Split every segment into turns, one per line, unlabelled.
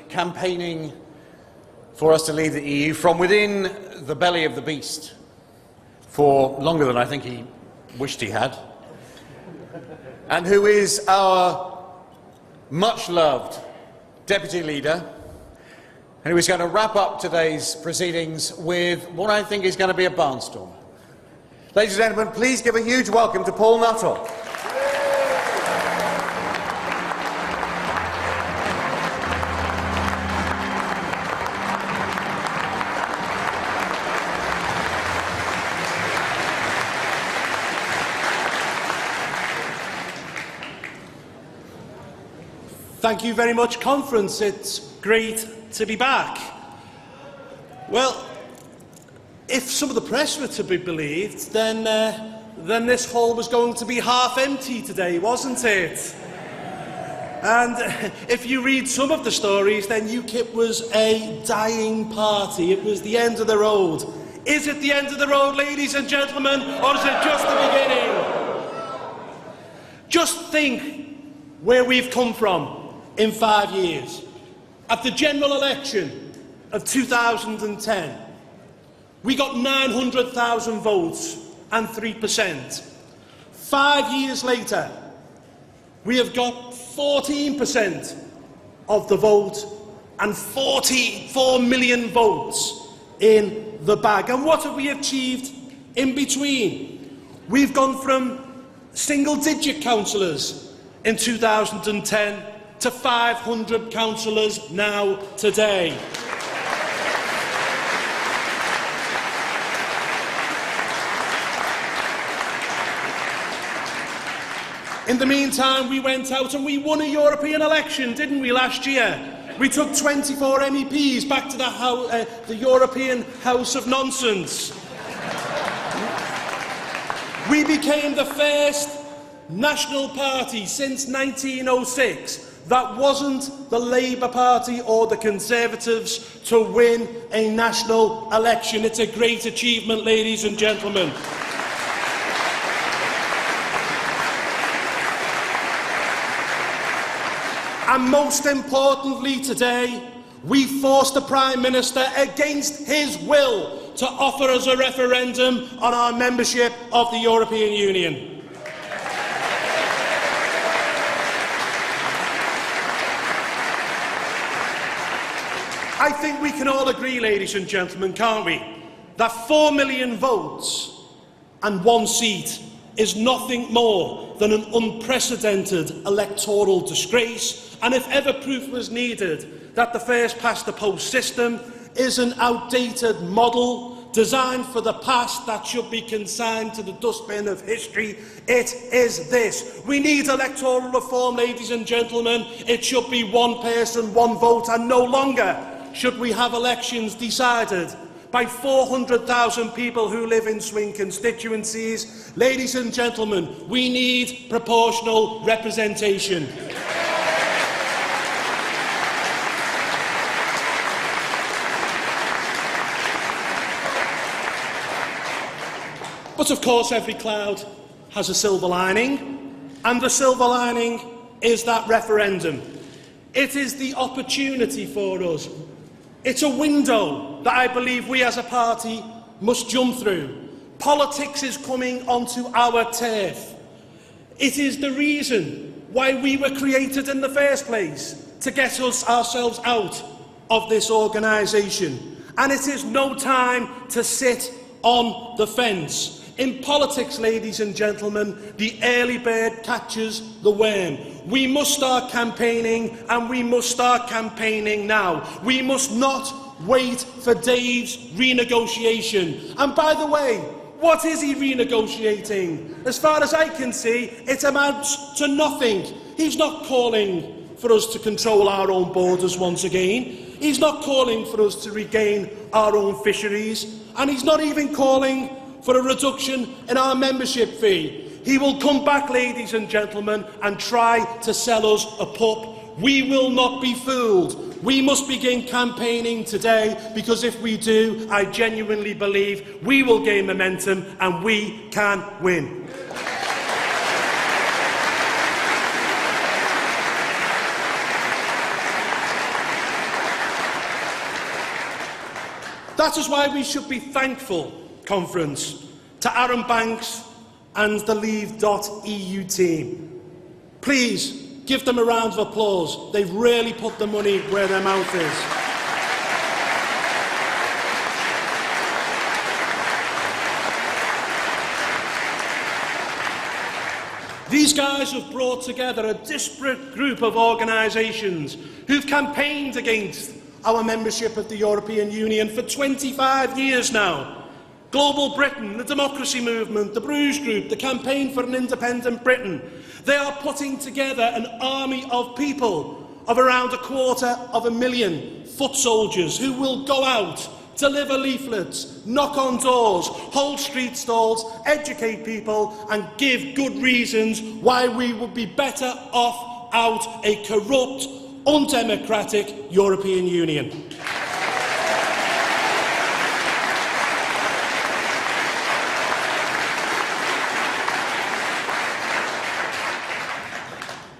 Campaigning for us to leave the EU from within the belly of the beast for longer than I think he wished he had, and who is our much-loved Deputy Leader, and who is going to wrap up today's proceedings with what I think is going to be a barnstorm. Ladies and gentlemen, please give a huge welcome to Paul Nuttall.
Thank you very much, Conference. It's great to be back. Well, if some of the press were to be believed, then this hall was going to be half empty today, wasn't it? And if you read some of the stories, then UKIP was a dying party. It was the end of the road. Is it the end of the road, ladies and gentlemen, or is it just the beginning? Just think where we've come from in 5 years. At the general election of 2010, we got 900,000 votes and 3%. 5 years later, we have got 14% of the vote and 44 million votes in the bag. And what have we achieved in between? We've gone from single-digit councillors in 2010 to 500 councillors now today. In the meantime, we went out and we won a European election, didn't we, last year? We took 24 MEPs back to the European House of Nonsense. We became the first national party since 1906 that wasn't the Labour Party or the Conservatives to win a national election. It's a great achievement, ladies and gentlemen. And most importantly today, we forced the Prime Minister, against his will, to offer us a referendum on our membership of the European Union. I think we can all agree, ladies and gentlemen, can't we, that 4 million votes and 1 seat is nothing more than an unprecedented electoral disgrace, and if ever proof was needed that the first-past-the-post system is an outdated model designed for the past that should be consigned to the dustbin of history, it is this. We need electoral reform, ladies and gentlemen. It should be 1 person, 1 vote, and no longer should we have elections decided by 400,000 people who live in swing constituencies. Ladies and gentlemen, we need proportional representation. But of course, every cloud has a silver lining, and the silver lining is that referendum. It is the opportunity for us. It's a window that I believe we as a party must jump through. Politics is coming onto our turf. It is the reason why we were created in the first place, to get ourselves out of this organisation. And it is no time to sit on the fence. In politics, ladies and gentlemen, the early bird catches the worm. We must start campaigning, and we must start campaigning now. We must not wait for Dave's renegotiation. And by the way, what is he renegotiating? As far as I can see, it amounts to nothing. He's not calling for us to control our own borders once again. He's not calling for us to regain our own fisheries. And he's not even calling for a reduction in our membership fee. He will come back, ladies and gentlemen, and try to sell us a pup. We will not be fooled. We must begin campaigning today, because if we do, I genuinely believe we will gain momentum and we can win. That is why we should be thankful, conference, to Aaron Banks and the Leave.eu team. Please give them a round of applause. They've really put the money where their mouth is. These guys have brought together a disparate group of organisations who've campaigned against our membership of the European Union for 25 years now. Global Britain, the Democracy Movement, the Bruges Group, the Campaign for an Independent Britain. They are putting together an army of people of around 250,000 foot soldiers who will go out, deliver leaflets, knock on doors, hold street stalls, educate people and give good reasons why we would be better off out a corrupt, undemocratic European Union.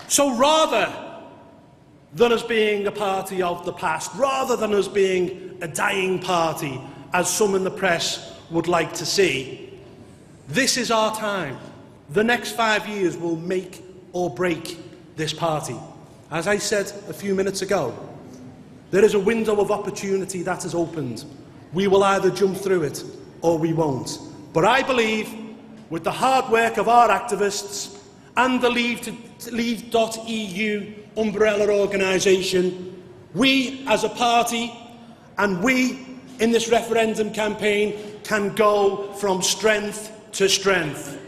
So rather than us being a party of the past, rather than us being a dying party, as some in the press would like to see, this is our time. The next 5 years will make or break this party. As I said a few minutes ago, there is a window of opportunity that has opened. We will either jump through it or we won't. But I believe, with the hard work of our activists and the Leave.eu umbrella organisation, we as a party and we in this referendum campaign can go from strength to strength.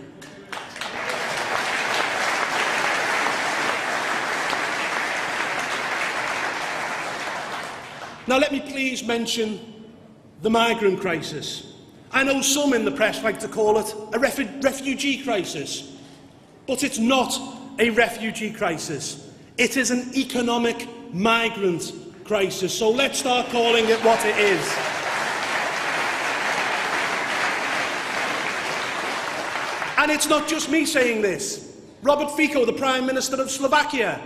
Now let me please mention the migrant crisis. I know some in the press like to call it a refugee crisis, but it's not a refugee crisis. It is an economic migrant crisis, so let's start calling it what it is. And it's not just me saying this. Robert Fico, the Prime Minister of Slovakia,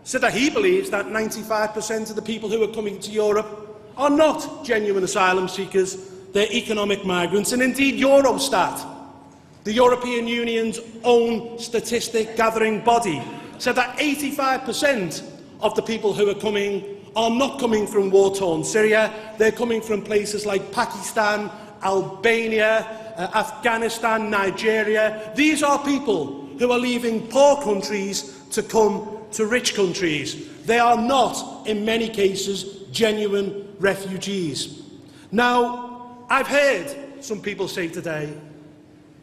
said that he believes that 95% of the people who are coming to Europe are not genuine asylum seekers, they're economic migrants. And indeed, Eurostat, the European Union's own statistic gathering body, said that 85% of the people who are coming are not coming from war-torn Syria, they're coming from places like Pakistan, Albania, Afghanistan, Nigeria. These are people who are leaving poor countries to come to rich countries. They are not, in many cases, genuine refugees. Now, I've heard some people say today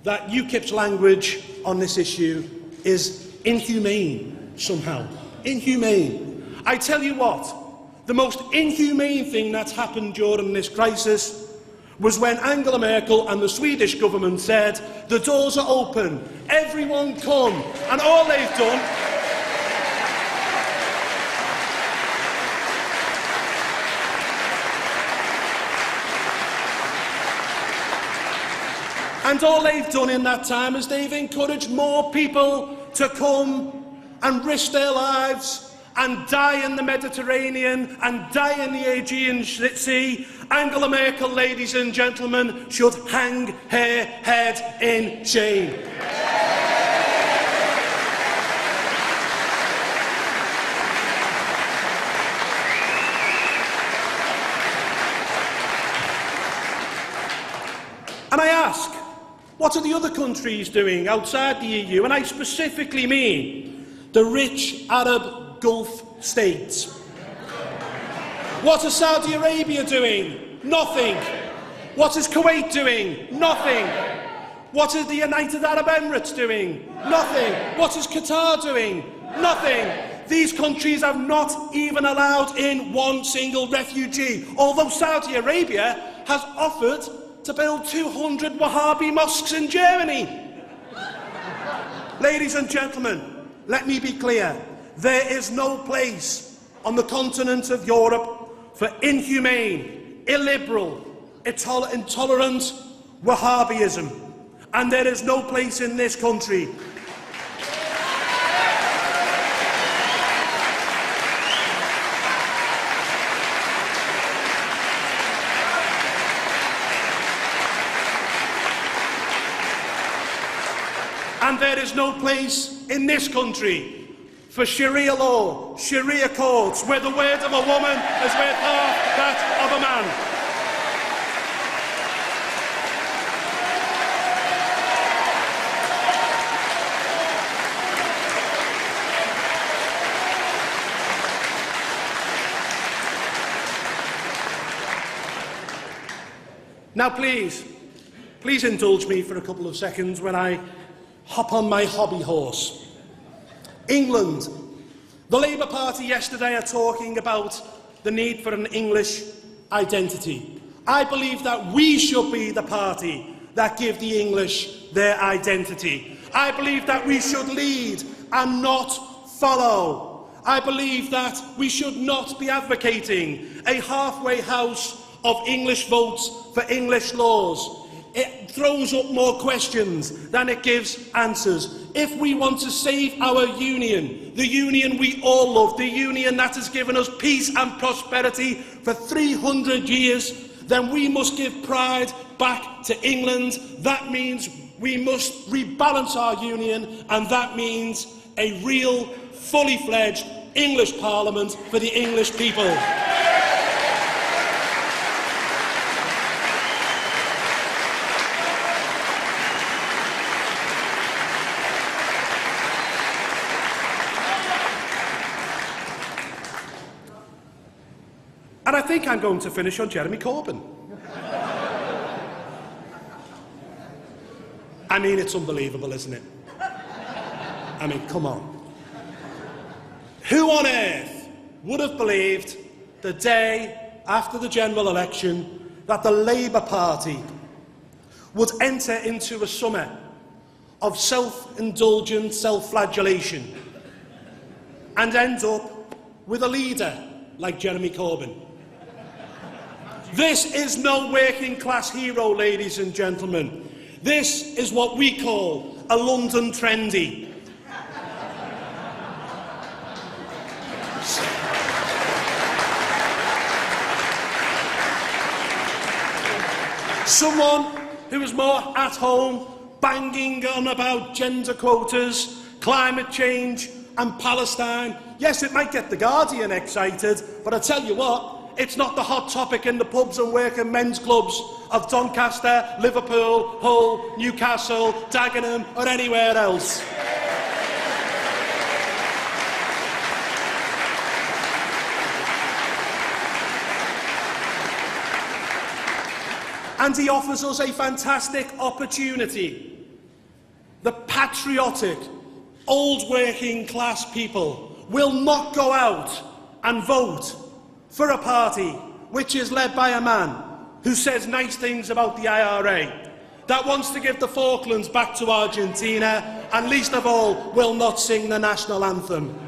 that UKIP's language on this issue is inhumane somehow. Inhumane. I tell you what, the most inhumane thing that's happened during this crisis was when Angela Merkel and the Swedish government said, the doors are open, everyone come, and all they've done in that time is they've encouraged more people to come and risk their lives and die in the Mediterranean and die in the Aegean Sea. Angela Merkel, ladies and gentlemen, should hang her head in shame. And I ask, what are the other countries doing outside the EU? And I specifically mean the rich Arab Gulf states. What is Saudi Arabia doing? Nothing. What is Kuwait doing? Nothing. What is the United Arab Emirates doing? Nothing. What is Qatar doing? Nothing. These countries have not even allowed in one single refugee, although Saudi Arabia has offered to build 200 Wahhabi mosques in Germany. Ladies and gentlemen, let me be clear. There is no place on the continent of Europe for inhumane, illiberal, intolerant Wahhabism. And there is no place in this country And there is no place in this country for Sharia law, Sharia courts, where the word of a woman is worth half that of a man. Now please indulge me for a couple of seconds when I hop on my hobby horse. England. The Labour Party yesterday are talking about the need for an English identity. I believe that we should be the party that give the English their identity. I believe that we should lead and not follow. I believe that we should not be advocating a halfway house of English votes for English laws. It throws up more questions than it gives answers. If we want to save our union, the union we all love, the union that has given us peace and prosperity for 300 years, then we must give pride back to England. That means we must rebalance our union, and that means a real, fully fledged English Parliament for the English people. And I think I'm going to finish on Jeremy Corbyn. I mean, it's unbelievable, isn't it? I mean, come on. Who on earth would have believed the day after the general election that the Labour Party would enter into a summer of self-indulgent self-flagellation and end up with a leader like Jeremy Corbyn? This is no working-class hero, ladies and gentlemen. This is what we call a London trendy. Someone who is more at home, banging on about gender quotas, climate change and Palestine. Yes, it might get The Guardian excited, but I tell you what, it's not the hot topic in the pubs and working men's clubs of Doncaster, Liverpool, Hull, Newcastle, Dagenham or anywhere else. And he offers us a fantastic opportunity. The patriotic, old working class people will not go out and vote for a party which is led by a man who says nice things about the IRA, that wants to give the Falklands back to Argentina, and least of all, will not sing the national anthem.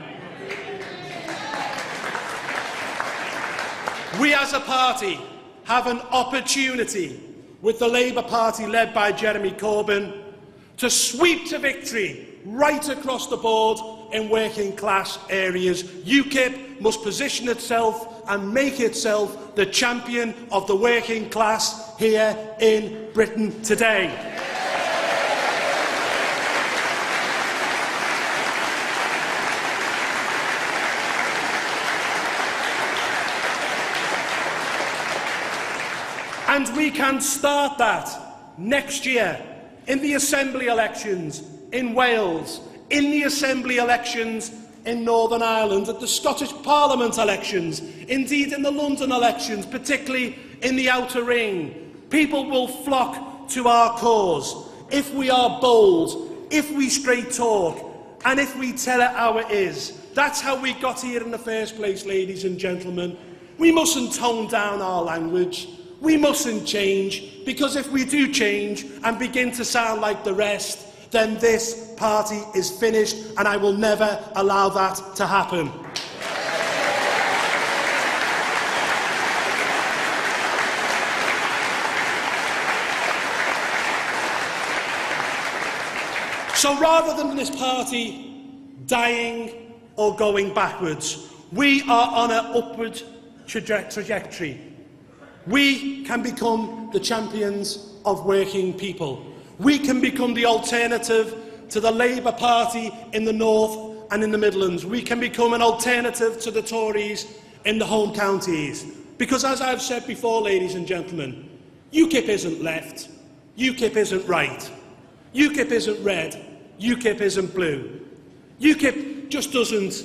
We as a party have an opportunity with the Labour Party led by Jeremy Corbyn to sweep to victory right across the board in working class areas. UKIP must position itself and make itself the champion of the working class here in Britain today. And we can start that next year in the Assembly elections in Wales, in the Assembly elections in Northern Ireland, at the Scottish Parliament elections, indeed in the London elections, particularly in the Outer Ring. People will flock to our cause if we are bold, if we straight talk, and if we tell it how it is. That's how we got here in the first place, ladies and gentlemen. We mustn't tone down our language. We mustn't change, because if we do change and begin to sound like the rest, then this party is finished, and I will never allow that to happen. So rather than this party dying or going backwards, we are on an upward trajectory. We can become the champions of working people. We can become the alternative to the Labour Party in the North and in the Midlands. We can become an alternative to the Tories in the home counties. Because as I've said before, ladies and gentlemen, UKIP isn't left, UKIP isn't right, UKIP isn't red, UKIP isn't blue. UKIP just doesn't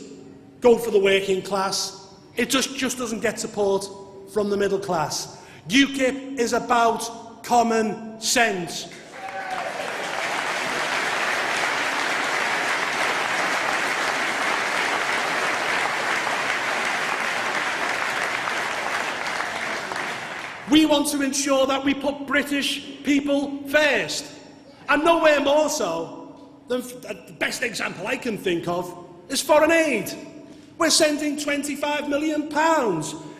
go for the working class. It just doesn't get support from the middle class. UKIP is about common sense. We want to ensure that we put British people first. And nowhere more so than the best example I can think of is foreign aid. We're sending £25 million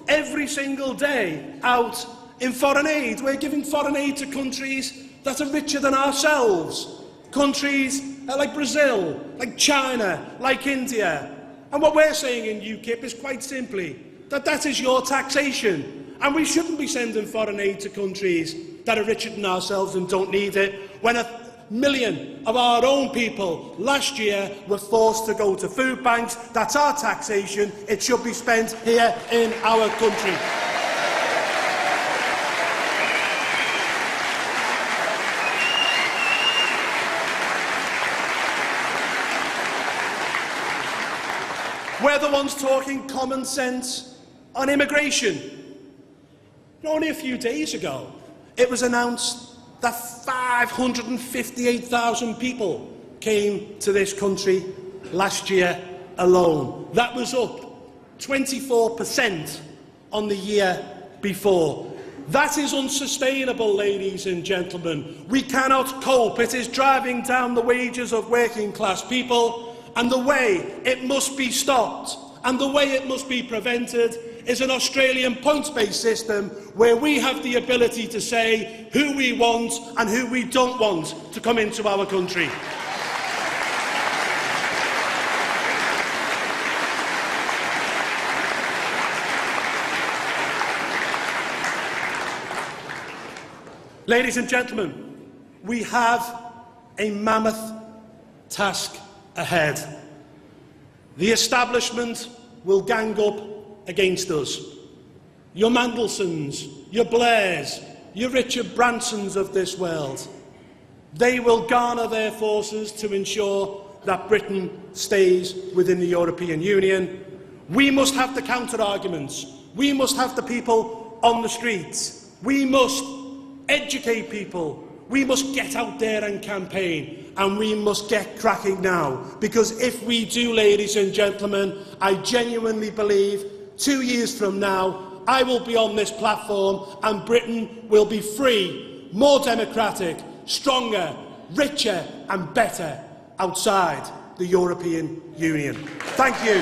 every single day out in foreign aid. We're giving foreign aid to countries that are richer than ourselves. Countries like Brazil, like China, like India. And what we're saying in UKIP is quite simply that is your taxation. And we shouldn't be sending foreign aid to countries that are richer than ourselves and don't need it, when 1 million of our own people last year were forced to go to food banks. That's our taxation. It should be spent here in our country. We're the ones talking common sense on immigration. Only a few days ago, it was announced that 558,000 people came to this country last year alone. That was up 24% on the year before. That is unsustainable, ladies and gentlemen. We cannot cope. It is driving down the wages of working class people, and the way it must be stopped and the way it must be prevented is an Australian points-based system where we have the ability to say who we want and who we don't want to come into our country. Ladies and gentlemen, we have a mammoth task ahead. The establishment will gang up against us. Your Mandelsons, your Blairs, your Richard Bransons of this world. They will garner their forces to ensure that Britain stays within the European Union. We must have the counter-arguments. We must have the people on the streets. We must educate people. We must get out there and campaign. And we must get cracking now. Because if we do, ladies and gentlemen, I genuinely believe 2 years from now, I will be on this platform and Britain will be free, more democratic, stronger, richer and better outside the European Union. Thank you.